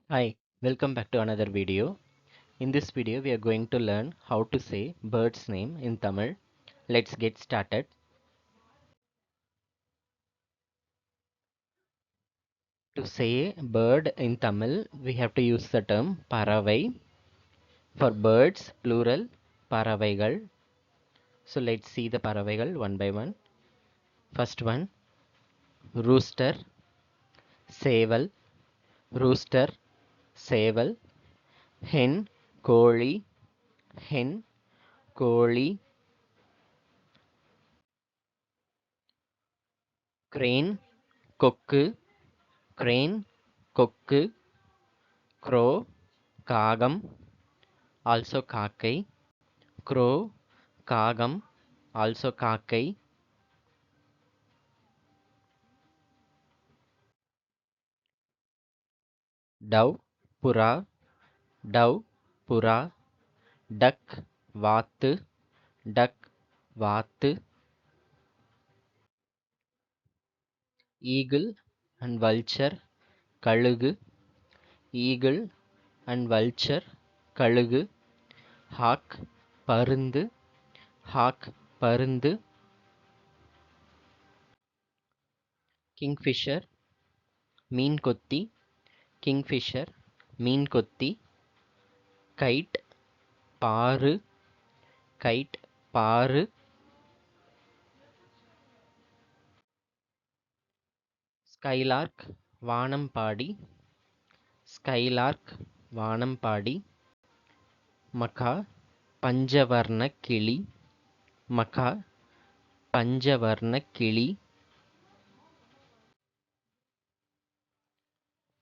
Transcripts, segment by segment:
Hi, welcome back to another video. In this video, we are going to learn how to say bird's name in Tamil. Let's get started. To say bird in Tamil, we have to use the term paravai. For birds, plural, paravaigal. So let's see the paravaigal one by one. First one, rooster, seval, rooster, seval, hen, koli, hen, koli, crane, கொக்கு, crane, கொக்கு, crow, காகம், also காக்கை, crow, காகம், also காக்கை, dove, புறா, dove, புறா, duck, வாத்து, duck, வாத்து, eagle and vulture, கழுகு, eagle and vulture, கழுகு, hawk, பருந்து, hawk, பருந்து, kingfisher, மீன் கொத்தி, kingfisher, மீன் கொத்தி, kite, பாரு, kite, பாரு, skylark, வானம்பாடி, skylark, வானம்பாடி, மக்கா, பஞ்சவர்ண கிளி, மக்கா, பஞ்சவர்ண கிளி.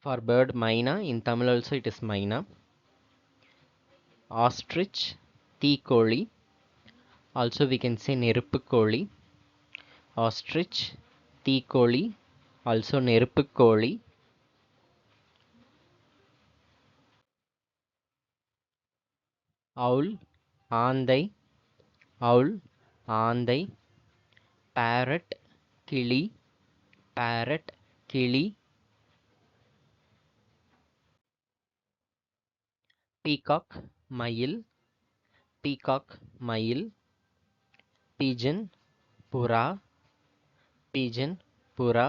For bird மைனா, in Tamil also it is மைனா. Ostrich, தீக்கோழி, also we can say நெருப்புக்கோழி. Ostrich, தீக்கோழி, also நெருப்புக்கோழி. Owl, ஆந்தை, owl, ஆந்தை. Parrot, கிளி, parrot, கிளி. Peacock, மயில், peacock, மயில். Pigeon, புறா, pigeon, புறா.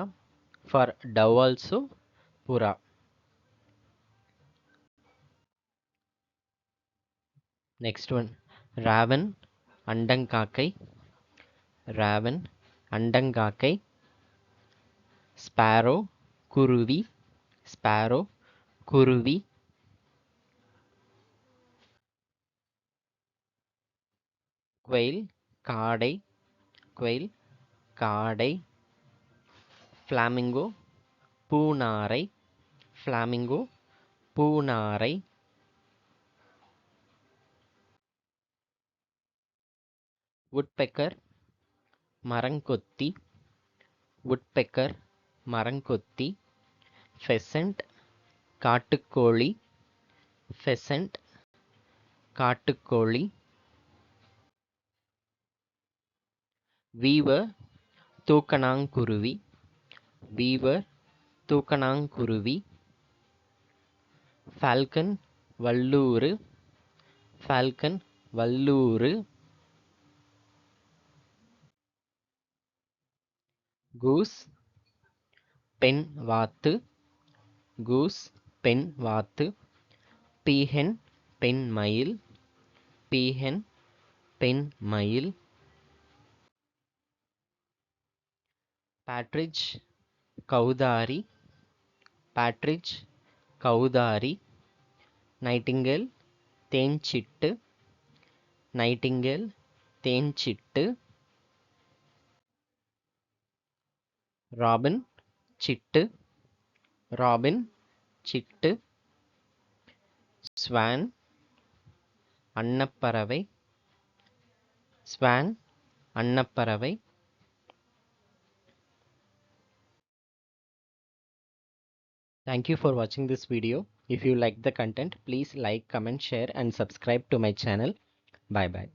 For dove also, புறா. Next one, raven, அண்டங்காக்கை, raven, அண்டங்காக்கை. Sparrow, குருவி, sparrow, குருவி. Quail, காடை, quail, காடை. Flamingo, பூநாரை, flamingo, பூநாரை. Woodpecker, மரங்கொத்தி, woodpecker, மரங்கொத்தி. Pheasant, காட்டுக்கோழி, pheasant, காட்டுக்கோழி. Weaver, தூக்கணாங்குருவி, weaver, தூக்கணாங்குருவி. Falcon, வல்லூறு, falcon, வல்லூறு. Goose, பெண் வாத்து, goose, பெண் வாத்து. Peahen, பெண் மயில், peahen, பெண் மயில். Partridge, கௌதாரி, partridge, கௌதாரி. Nightingale, தேன்சிட்டு, nightingale, தேன்சிட்டு. Robin, சிட்டு, robin, சிட்டு. Swan, அன்னப்பறவை, swan, அன்னப்பறவை. Thank you for watching this video. If you like the content, please like, comment, share and subscribe to my channel. Bye bye.